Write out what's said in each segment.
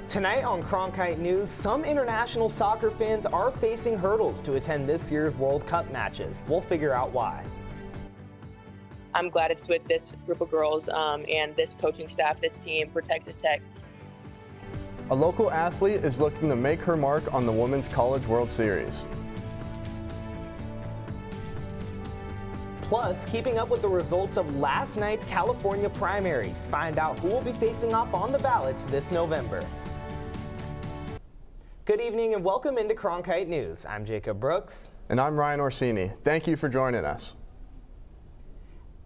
Tonight on Cronkite News, some international soccer fans are facing hurdles to attend this year's World Cup matches. We'll figure out why. I'm glad it's with this group of girls and this coaching staff, this team for Texas Tech. A local athlete is looking to make her mark on the Women's College World Series. Plus, keeping up with the results of last night's California primaries. Find out who will be facing off on the ballots this November. Good evening and welcome into Cronkite News. I'm Jacob Brooks. And I'm Ryan Orsini. Thank you for joining us.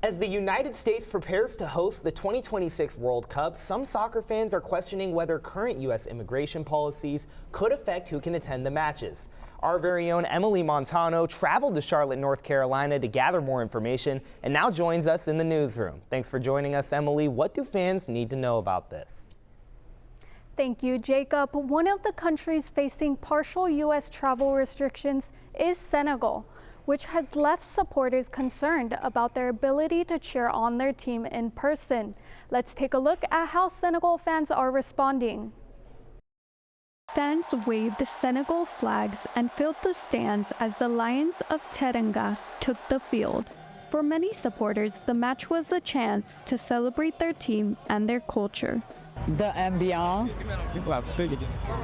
As the United States prepares to host the 2026 World Cup, some soccer fans are questioning whether current U.S. immigration policies could affect who can attend the matches. Our very own Emily Montano traveled to Charlotte, North Carolina to gather more information and now joins us in the newsroom. Thanks for joining us, Emily. What do fans need to know about this? Thank you, Jacob. One of the countries facing partial U.S. travel restrictions is Senegal, which has left supporters concerned about their ability to cheer on their team in person. Let's take a look at how Senegal fans are responding. Fans waved Senegal flags and filled the stands as the Lions of Teranga took the field. For many supporters, the match was a chance to celebrate their team and their culture. The ambiance,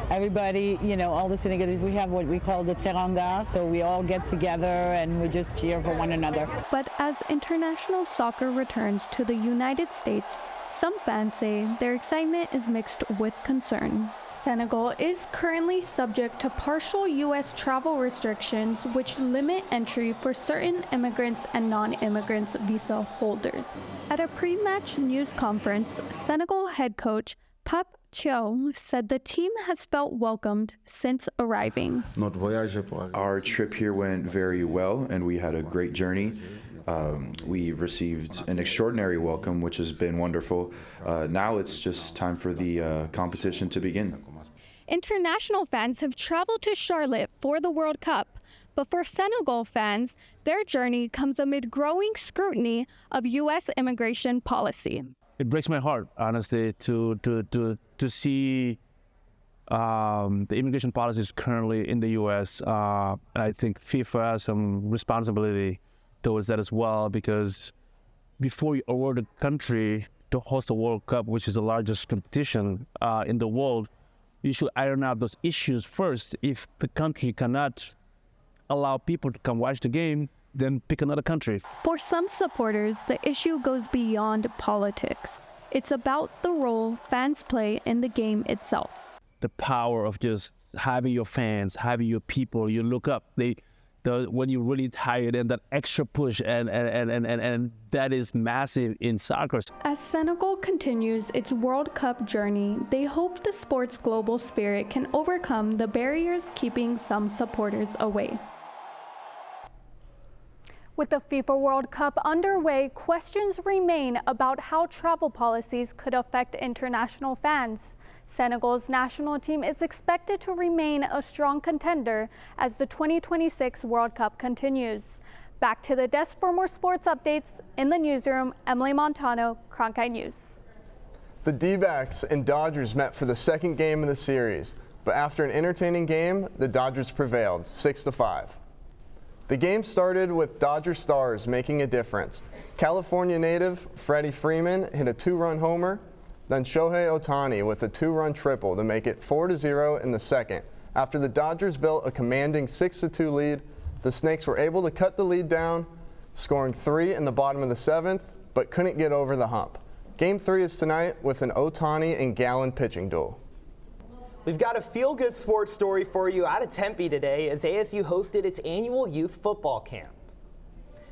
everybody, all the Senegalese, we have what we call the teranga, so we all get together and we just cheer for one another. But as international soccer returns to the United States, some fans say their excitement is mixed with concern. Senegal is currently subject to partial U.S. travel restrictions, which limit entry for certain immigrants and non-immigrants visa holders. At a pre-match news conference, Senegal head coach Pape Thiaw said the team has felt welcomed since arriving. Our trip here went very well, and we had a great journey. We received an extraordinary welcome, which has been wonderful. Now it's just time for the competition to begin. International fans have traveled to Charlotte for the World Cup, but for Senegal fans, their journey comes amid growing scrutiny of U.S. immigration policy. It breaks my heart, honestly, to see the immigration policies currently in the U.S. I think FIFA has some responsibility towards that as well, because before you award a country to host a World Cup, which is the largest competition in the world, you should iron out those issues first. If the country cannot allow people to come watch the game, then pick another country. For some supporters, the issue goes beyond politics. It's about the role fans play in the game itself. The power of just having your fans, having your people, you look up, when you're really tired, and that extra push, and that is massive in soccer. As Senegal continues its World Cup journey, they hope the sport's global spirit can overcome the barriers keeping some supporters away. With the FIFA World Cup underway, questions remain about how travel policies could affect international fans. Senegal's national team is expected to remain a strong contender as the 2026 World Cup continues. Back to the desk for more sports updates. In the newsroom, Emily Montano, Cronkite News. The D-backs and Dodgers met for the second game of the series, but after an entertaining game, the Dodgers prevailed 6-5. The game started with Dodger stars making a difference. California native Freddie Freeman hit a 2-run homer, then Shohei Ohtani with a 2-run triple to make it 4-0 in the second. After the Dodgers built a commanding 6-2 lead, the Snakes were able to cut the lead down, scoring 3 in the bottom of the 7th, but couldn't get over the hump. Game 3 is tonight with an Ohtani and Gallen pitching duel. We've got a feel-good sports story for you out of Tempe today as ASU hosted its annual youth football camp.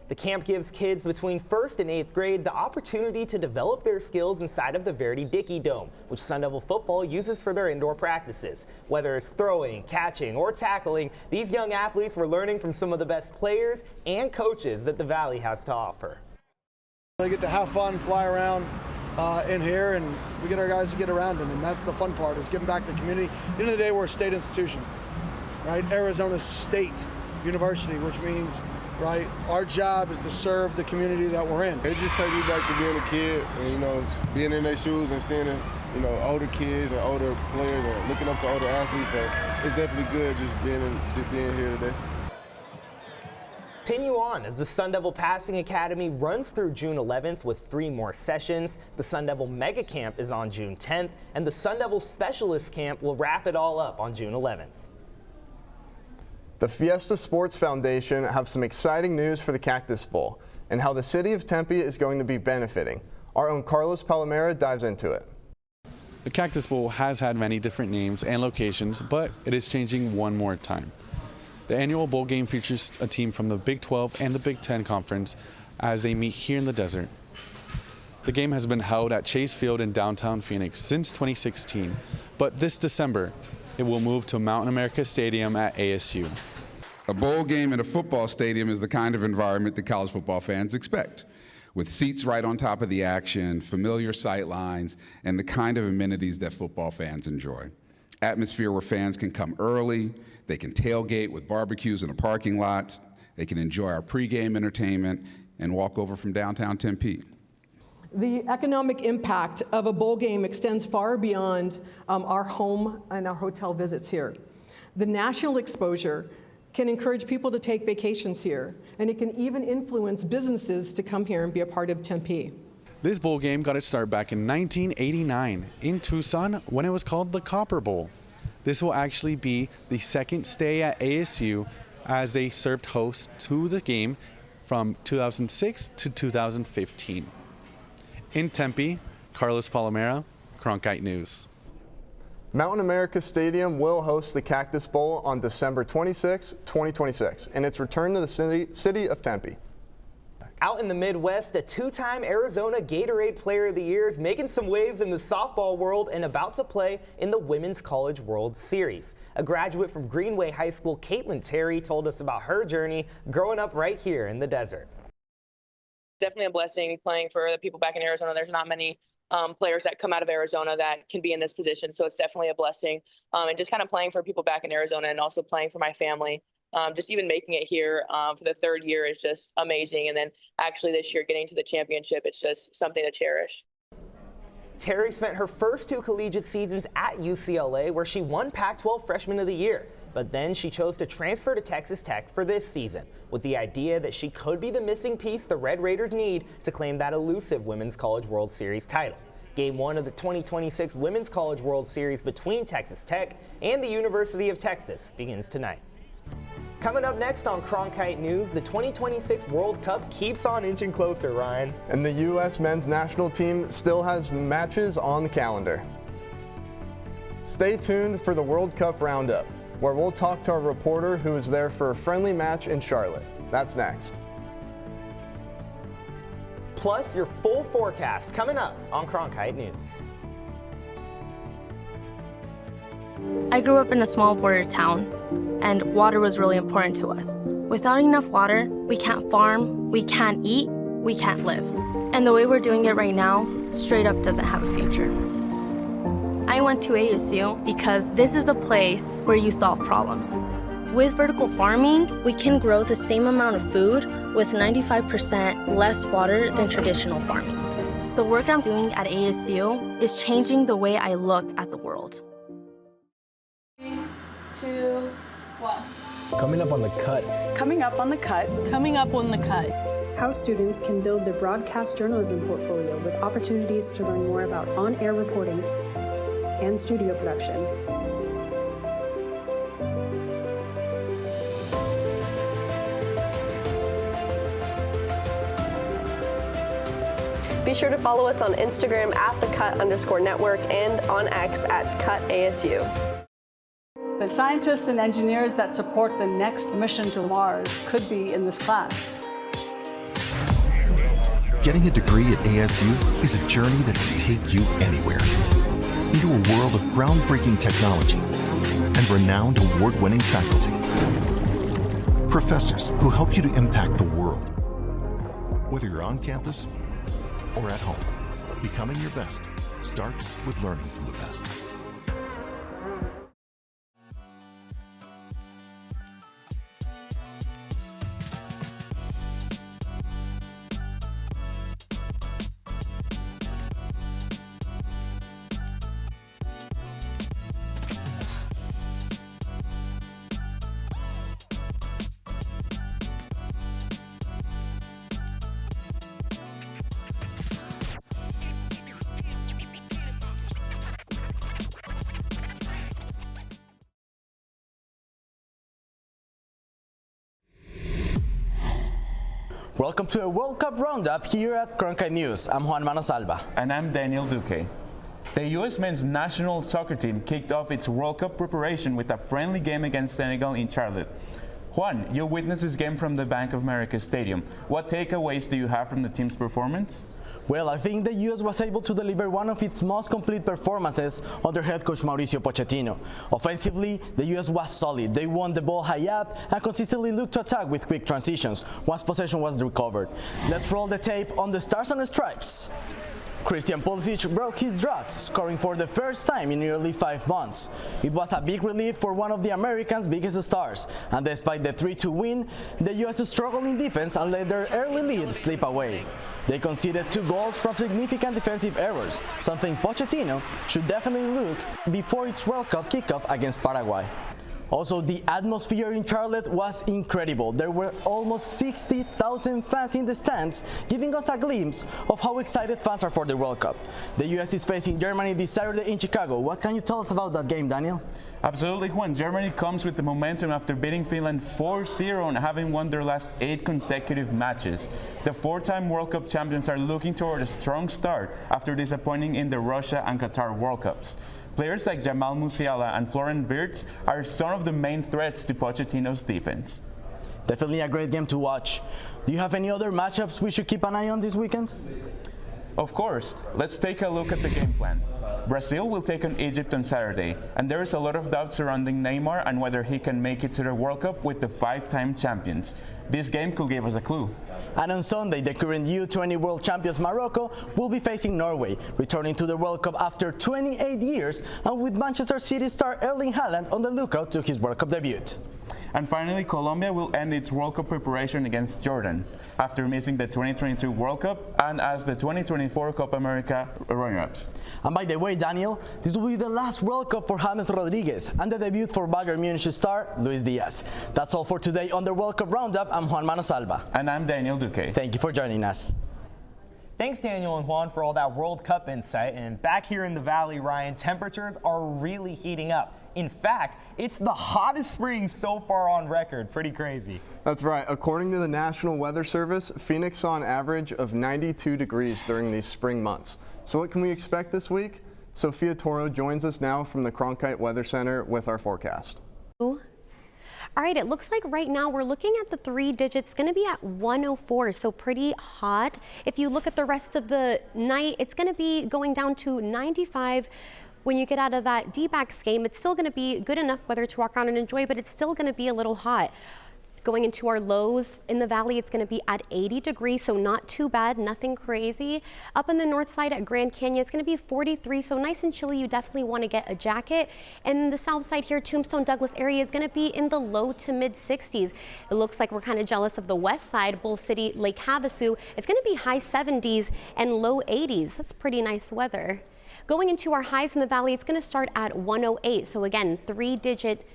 The camp gives kids between 1st and 8th grade the opportunity to develop their skills inside of the Verdi-Dickey Dome, which Sun Devil football uses for their indoor practices. Whether it's throwing, catching, or tackling, these young athletes were learning from some of the best players and coaches that the Valley has to offer. They get to have fun, fly around in here, and we get our guys to get around them, and that's the fun part, is giving back to the community. At the end of the day, we're a state institution, right? Arizona State University, which means, right, our job is to serve the community that we're in. It just takes me back to being a kid and, being in their shoes and seeing older kids and older players and looking up to older athletes. So it's definitely good just being here today. Continue on as the Sun Devil Passing Academy runs through June 11th with 3 more sessions. The Sun Devil Mega Camp is on June 10th, and the Sun Devil Specialist Camp will wrap it all up on June 11th. The Fiesta Sports Foundation have some exciting news for the Cactus Bowl and how the city of Tempe is going to be benefiting. Our own Carlos Palomera dives into it. The Cactus Bowl has had many different names and locations, but it is changing one more time. The annual bowl game features a team from the Big 12 and the Big 10 Conference as they meet here in the desert. The game has been held at Chase Field in downtown Phoenix since 2016, but this December, it will move to Mountain America Stadium at ASU. A bowl game in a football stadium is the kind of environment that college football fans expect, with seats right on top of the action, familiar sight lines, and the kind of amenities that football fans enjoy. Atmosphere where fans can come early, they can tailgate with barbecues in the parking lots, they can enjoy our pregame entertainment, and walk over from downtown Tempe. The economic impact of a bowl game extends far beyond our home and our hotel visits here. The national exposure can encourage people to take vacations here, and it can even influence businesses to come here and be a part of Tempe. This bowl game got its start back in 1989 in Tucson when it was called the Copper Bowl. This will actually be the second stay at ASU as they served host to the game from 2006 to 2015. In Tempe, Carlos Palomera, Cronkite News. Mountain America Stadium will host the Cactus Bowl on December 26, 2026, and its return to the city of Tempe. Out in the Midwest, a 2-time Arizona Gatorade Player of the Year is making some waves in the softball world and about to play in the Women's College World Series. A graduate from Greenway High School, Caitlin Terry, told us about her journey growing up right here in the desert. Definitely a blessing playing for the people back in Arizona. There's not many players that come out of Arizona that can be in this position, so it's definitely a blessing. And just kind of playing for people back in Arizona and also playing for my family. Just even making it here for the 3rd year is just amazing. And then actually this year getting to the championship, it's just something to cherish. Terry spent her first 2 collegiate seasons at UCLA, where she won Pac-12 Freshman of the Year. But then she chose to transfer to Texas Tech for this season, with the idea that she could be the missing piece the Red Raiders need to claim that elusive Women's College World Series title. Game 1 of the 2026 Women's College World Series between Texas Tech and the University of Texas begins tonight. Coming up next on Cronkite News, the 2026 World Cup keeps on inching closer, Ryan. And the U.S. men's national team still has matches on the calendar. Stay tuned for the World Cup Roundup, where we'll talk to our reporter who is there for a friendly match in Charlotte. That's next. Plus, your full forecast coming up on Cronkite News. I grew up in a small border town, and water was really important to us. Without enough water, we can't farm, we can't eat, we can't live. And the way we're doing it right now, straight up doesn't have a future. I went to ASU because this is a place where you solve problems. With vertical farming, we can grow the same amount of food with 95% less water than traditional farming. The work I'm doing at ASU is changing the way I look at the world. 3, 2, 1. Coming up on the cut. Coming up on the cut. Coming up on the cut. How students can build their broadcast journalism portfolio with opportunities to learn more about on-air reporting and studio production. Be sure to follow us on Instagram at @thecut_network and on X at @CutASU. The scientists and engineers that support the next mission to Mars could be in this class. Getting a degree at ASU is a journey that can take you anywhere. Into a world of groundbreaking technology and renowned award-winning faculty. Professors who help you to impact the world. Whether you're on campus or at home, becoming your best starts with learning from the best. Welcome to a World Cup Roundup here at Cronkite News. I'm Juan Manos Alba. And I'm Daniel Duque. The U.S. men's national soccer team kicked off its World Cup preparation with a friendly game against Senegal in Charlotte. Juan, you witnessed this game from the Bank of America Stadium. What takeaways do you have from the team's performance? Well, I think the U.S. was able to deliver one of its most complete performances under head coach Mauricio Pochettino. Offensively, the U.S. was solid. They won the ball high up and consistently looked to attack with quick transitions once possession was recovered. Let's roll the tape on the Stars and Stripes. Christian Pulisic broke his drought, scoring for the first time in nearly 5 months. It was a big relief for one of the Americans' biggest stars, and despite the 3-2 win, the U.S. struggled in defense and let their early lead slip away. They conceded 2 goals from significant defensive errors, something Pochettino should definitely look before its World Cup kickoff against Paraguay. Also, the atmosphere in Charlotte was incredible. There were almost 60,000 fans in the stands, giving us a glimpse of how excited fans are for the World Cup. The U.S. is facing Germany this Saturday in Chicago. What can you tell us about that game, Daniel? Absolutely, Juan. Germany comes with the momentum after beating Finland 4-0 and having won their last 8 consecutive matches. The 4-time World Cup champions are looking toward a strong start after disappointing in the Russia and Qatar World Cups. Players like Jamal Musiala and Florian Wirtz are some of the main threats to Pochettino's defense. Definitely a great game to watch. Do you have any other matchups we should keep an eye on this weekend? Of course. Let's take a look at the game plan. Brazil will take on Egypt on Saturday, and there is a lot of doubt surrounding Neymar and whether he can make it to the World Cup with the 5-time champions. This game could give us a clue. And on Sunday, the current U20 world champions Morocco will be facing Norway, returning to the World Cup after 28 years, and with Manchester City star Erling Haaland on the lookout to his World Cup debut. And finally, Colombia will end its World Cup preparation against Jordan after missing the 2022 World Cup and as the 2024 Copa America runner-ups. And by the way, Daniel, this will be the last World Cup for James Rodriguez and the debut for Bayern Munich star Luis Diaz. That's all for today on the World Cup Roundup. I'm Juan Manos Alba. And I'm Daniel Duque. Thank you for joining us. Thanks, Daniel and Juan, for all that World Cup insight. And back here in the Valley, Ryan, temperatures are really heating up. In fact, it's the hottest spring so far on record. Pretty crazy. That's right. According to the National Weather Service, Phoenix saw an average of 92 degrees during these spring months. So what can we expect this week? Sophia Toro joins us now from the Cronkite Weather Center with our forecast. All right, it looks like right now we're looking at the 3 digits, going to be at 104, so pretty hot. If you look at the rest of the night, it's going to be going down to 95. When you get out of that D-backs game, it's still going to be good enough weather to walk around and enjoy, but it's still going to be a little hot. Going into our lows in the valley, it's going to be at 80 degrees, so not too bad, nothing crazy. Up in the north side at Grand Canyon, it's going to be 43, so nice and chilly. You definitely want to get a jacket. And the south side here, Tombstone, Douglas area is going to be in the low to mid 60s. It looks like we're kind of jealous of the west side, Bull City, Lake Havasu. It's going to be high 70s and low 80s. That's pretty nice weather. Going into our highs in the valley, it's going to start at 108. So again, 3-digit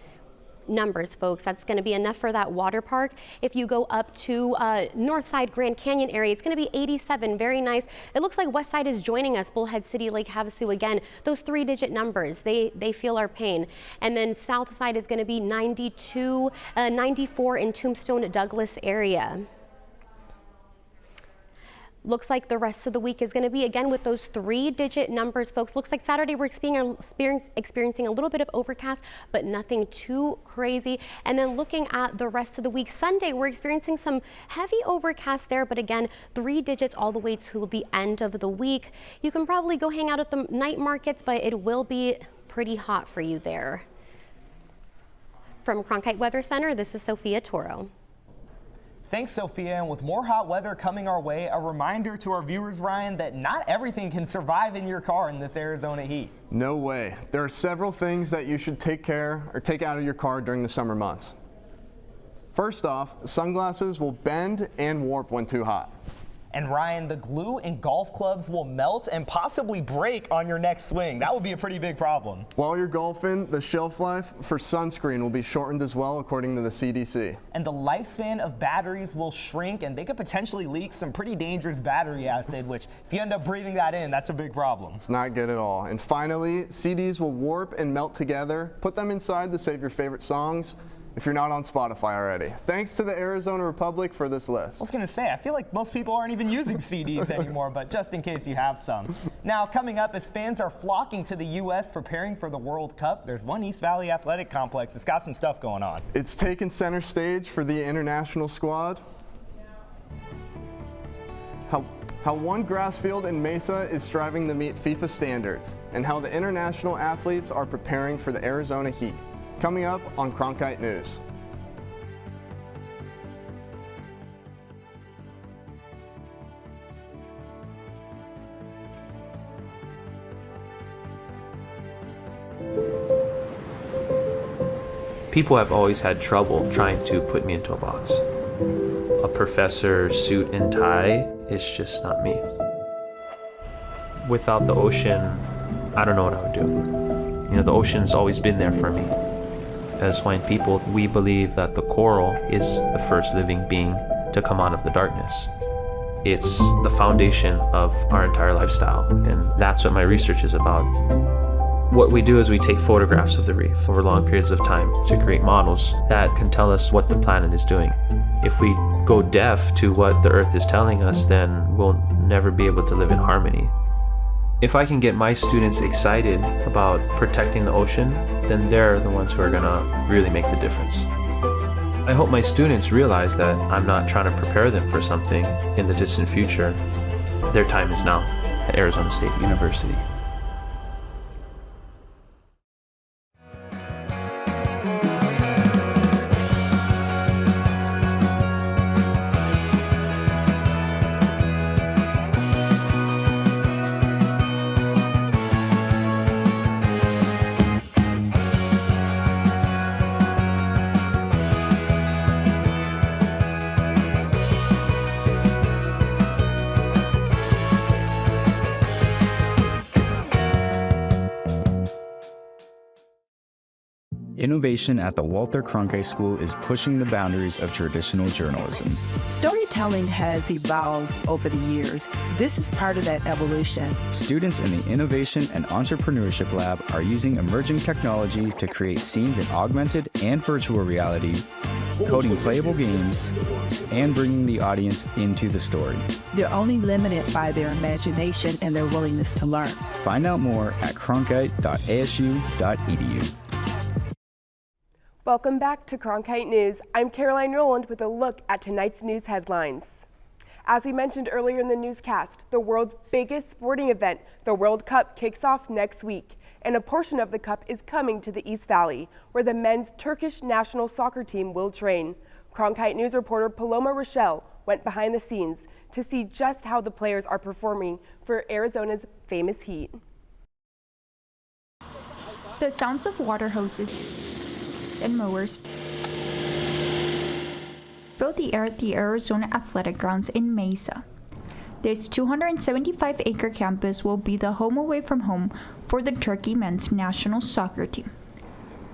numbers, folks. That's going to be enough for that water park. If you go up to north side Grand Canyon area, it's going to be 87. Very nice. It looks like west side is joining us. Bullhead City, Lake Havasu, again, those 3-digit numbers, they feel our pain. And then south side is going to be 92, 94 in Tombstone, Douglas area. Looks like the rest of the week is going to be, again, with those 3-digit numbers, folks. Looks like Saturday we're experiencing a little bit of overcast, but nothing too crazy. And then looking at the rest of the week, Sunday we're experiencing some heavy overcast there, but again, 3 digits all the way to the end of the week. You can probably go hang out at the night markets, but it will be pretty hot for you there. From Cronkite Weather Center, this is Sophia Toro. Thanks, Sophia. And with more hot weather coming our way, a reminder to our viewers, Ryan, that not everything can survive in your car in this Arizona heat. No way. There are several things that you should take out of your car during the summer months. First off, sunglasses will bend and warp when too hot. And Ryan, the glue in golf clubs will melt and possibly break on your next swing. That would be a pretty big problem. While you're golfing, the shelf life for sunscreen will be shortened as well, according to the CDC. And the lifespan of batteries will shrink, and they could potentially leak some pretty dangerous battery acid, which if you end up breathing that in, that's a big problem. It's not good at all. And finally, CDs will warp and melt together. Put them inside to save your favorite songs. if you're not on Spotify already. Thanks to the Arizona Republic for this list. I was going to say, I feel like most people aren't even using CDs anymore, but just in case you have some. Now, coming up, as fans are flocking to the U.S. preparing for the World Cup, there's one East Valley Athletic Complex that's got some stuff going on. It's taken center stage for the international squad. How one grass field in Mesa is striving to meet FIFA standards, and how the international athletes are preparing for the Arizona heat. Coming up on Cronkite News. People have always had trouble trying to put me into a box. A professor, suit and tie is just not me. Without the ocean, I don't know what I would do. You know, the ocean's always been there for me. As Hawaiian people, we believe that the coral is the first living being to come out of the darkness. It's the foundation of our entire lifestyle, and that's what my research is about. What we do is we take photographs of the reef over long periods of time to create models that can tell us what the planet is doing. If we go deaf to what the Earth is telling us, then we'll never be able to live in harmony. If I can get my students excited about protecting the ocean, then they're the ones who are gonna really make the difference. I hope my students realize that I'm not trying to prepare them for something in the distant future. Their time is now at Arizona State University. Innovation at the Walter Cronkite School is pushing the boundaries of traditional journalism. Storytelling has evolved over the years. This is part of that evolution. Students in the Innovation and Entrepreneurship Lab are using emerging technology to create scenes in augmented and virtual reality, coding playable games, and bringing the audience into the story. They're only limited by their imagination and their willingness to learn. Find out more at cronkite.asu.edu. Welcome back to Cronkite News. I'm Caroline Rowland with a look at tonight's news headlines. As we mentioned earlier in the newscast, the world's biggest sporting event, the World Cup, kicks off next week, and a portion of the cup is coming to the East Valley, where the men's Turkish national soccer team will train. Cronkite News reporter Paloma Rochelle went behind the scenes to see just how the players are performing for Arizona's famous heat. The sounds of water hoses and mowers fill the air at the Arizona Athletic Grounds in Mesa. This 275-acre campus will be the home away from home for the Turkey men's national soccer team.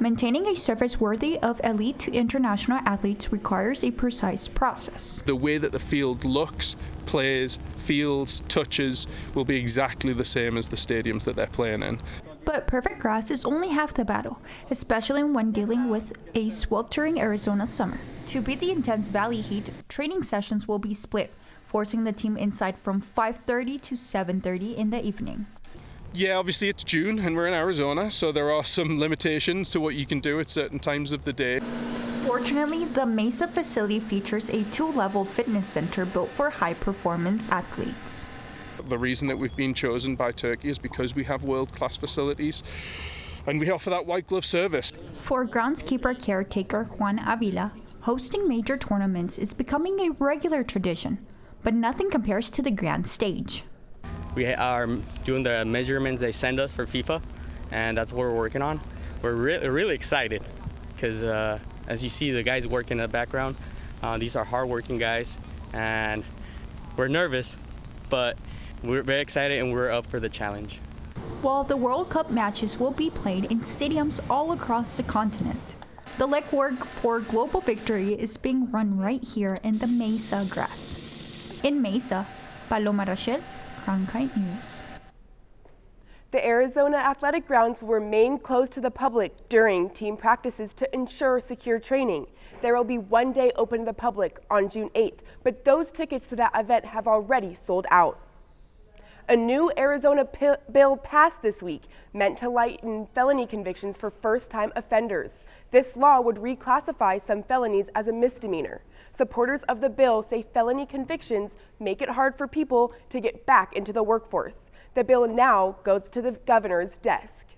Maintaining a surface worthy of elite international athletes requires a precise process. The way that the field looks, plays, feels, touches will be exactly the same as the stadiums that they're playing in. But perfect grass is only half the battle, especially when dealing with a sweltering Arizona summer. To beat the intense valley heat, training sessions will be split, forcing the team inside from 5:30 to 7:30 in the evening. Yeah, obviously it's June and we're in Arizona, so there are some limitations to what you can do at certain times of the day. Fortunately, the Mesa facility features a 2-level fitness center built for high-performance athletes. The reason that we've been chosen by Turkey is because we have world-class facilities and we offer that white glove service. For groundskeeper caretaker Juan Avila, hosting major tournaments is becoming a regular tradition, but nothing compares to the grand stage. We are doing the measurements they send us for FIFA, and that's what we're working on. We're really excited because as you see the guys work in the background, these are hard-working guys, and we're nervous, but we're very excited and we're up for the challenge. While the World Cup matches will be played in stadiums all across the continent, the legwork for global victory is being run right here in the Mesa grass. In Mesa, Paloma Rochelle, Cronkite News. The Arizona athletic grounds will remain closed to the public during team practices to ensure secure training. There will be one day open to the public on June 8th, but those tickets to that event have already sold out. A new Arizona bill passed this week meant to lighten felony convictions for first-time offenders. This law would reclassify some felonies as a misdemeanor. Supporters of the bill say felony convictions make it hard for people to get back into the workforce. The bill now goes to the governor's desk.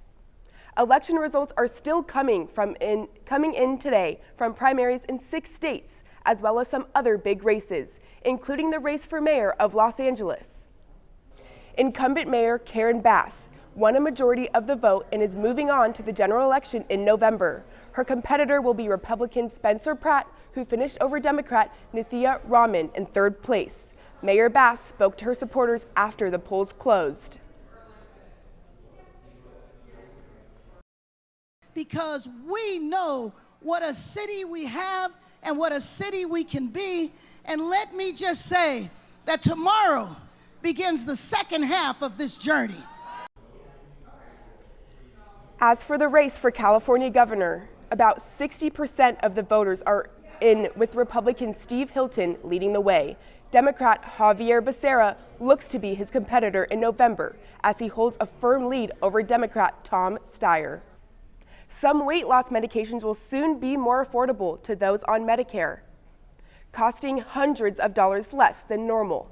Election results are still coming in today from primaries in 6 states, as well as some other big races, including the race for mayor of Los Angeles. Incumbent Mayor Karen Bass won a majority of the vote and is moving on to the general election in November. Her competitor will be Republican Spencer Pratt, who finished over Democrat Nithya Raman in 3rd place. Mayor Bass spoke to her supporters after the polls closed. Because we know what a city we have and what a city we can be. And let me just say that tomorrow begins the second half of this journey. As for the race for California governor, about 60% of the voters are in with Republican Steve Hilton leading the way. Democrat Javier Becerra looks to be his competitor in November as he holds a firm lead over Democrat Tom Steyer. Some weight loss medications will soon be more affordable to those on Medicare, costing hundreds of dollars less than normal.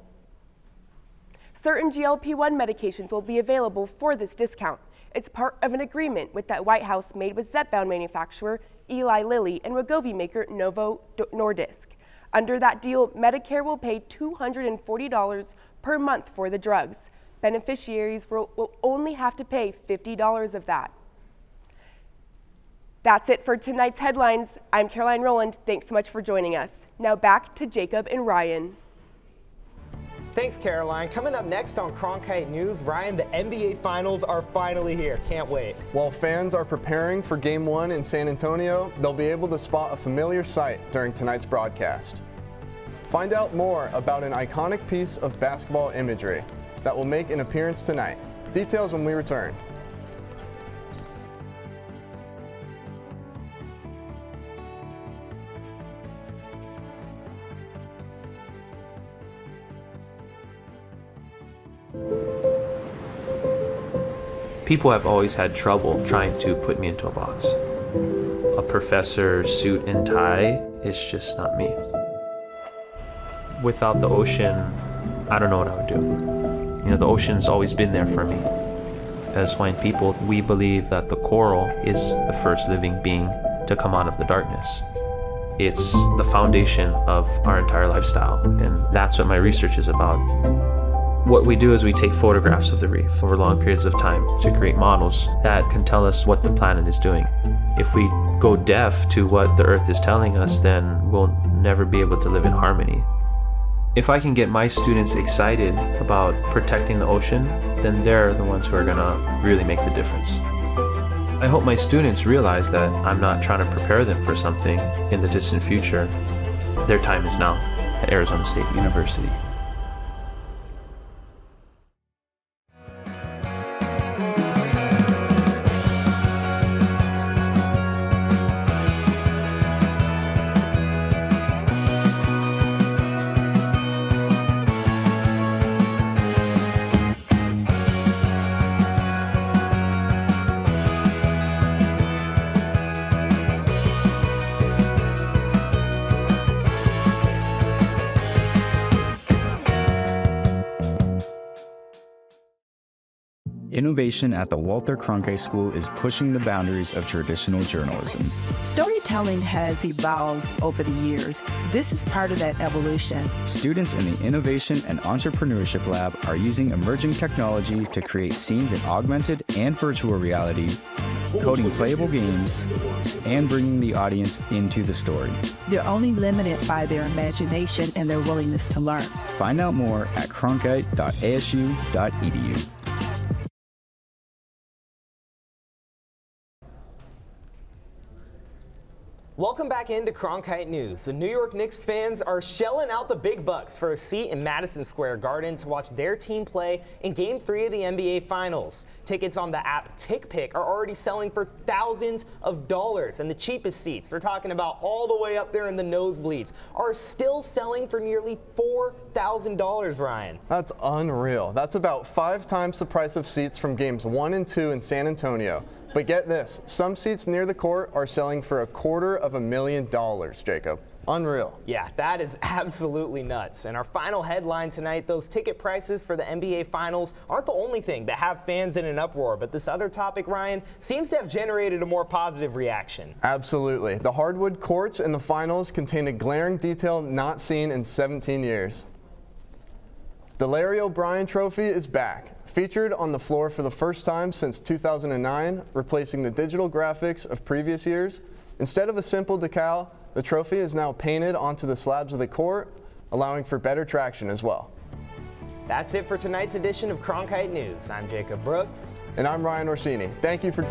Certain GLP-1 medications will be available for this discount. It's part of an agreement with that White House made with Zepbound manufacturer Eli Lilly and Wegovy maker Novo Nordisk. Under that deal, Medicare will pay $240 per month for the drugs. Beneficiaries will only have to pay $50 of that. That's it for tonight's headlines. I'm Caroline Rowland. Thanks so much for joining us. Now back to Jacob and Ryan. Thanks, Caroline. Coming up next on Cronkite News, Ryan, the NBA Finals are finally here. Can't wait. While fans are preparing for Game 1 in San Antonio, they'll be able to spot a familiar sight during tonight's broadcast. Find out more about an iconic piece of basketball imagery that will make an appearance tonight. Details when we return. People have always had trouble trying to put me into a box. A professor, suit and tie is just not me. Without the ocean, I don't know what I would do. You know, the ocean's always been there for me. As Hawaiian people, we believe that the coral is the first living being to come out of the darkness. It's the foundation of our entire lifestyle, and that's what my research is about. What we do is we take photographs of the reef over long periods of time to create models that can tell us what the planet is doing. If we go deaf to what the Earth is telling us, then we'll never be able to live in harmony. If I can get my students excited about protecting the ocean, then they're the ones who are gonna really make the difference. I hope my students realize that I'm not trying to prepare them for something in the distant future. Their time is now at Arizona State University. Innovation at the Walter Cronkite School is pushing the boundaries of traditional journalism. Storytelling has evolved over the years. This is part of that evolution. Students in the Innovation and Entrepreneurship Lab are using emerging technology to create scenes in augmented and virtual reality, coding playable games, and bringing the audience into the story. They're only limited by their imagination and their willingness to learn. Find out more at cronkite.asu.edu. Welcome back into Cronkite News. The New York Knicks fans are shelling out the big bucks for a seat in Madison Square Garden to watch their team play in Game 3 of the NBA Finals. Tickets on the app TickPick are already selling for thousands of dollars, and the cheapest seats, we're talking about all the way up there in the nosebleeds, are still selling for nearly $4,000, Ryan. That's unreal. That's about 5 times the price of seats from Games 1 and 2 in San Antonio. But get this, some seats near the court are selling for $250,000, Jacob. Unreal. Yeah, that is absolutely nuts. And our final headline tonight, those ticket prices for the NBA Finals aren't the only thing that have fans in an uproar, but this other topic, Ryan, seems to have generated a more positive reaction. Absolutely. The hardwood courts in the finals contain a glaring detail not seen in 17 years. The Larry O'Brien Trophy is back. Featured on the floor for the first time since 2009, replacing the digital graphics of previous years. Instead of a simple decal, the trophy is now painted onto the slabs of the court, allowing for better traction as well. That's it for tonight's edition of Cronkite News. I'm Jacob Brooks. And I'm Ryan Orsini. Thank you for...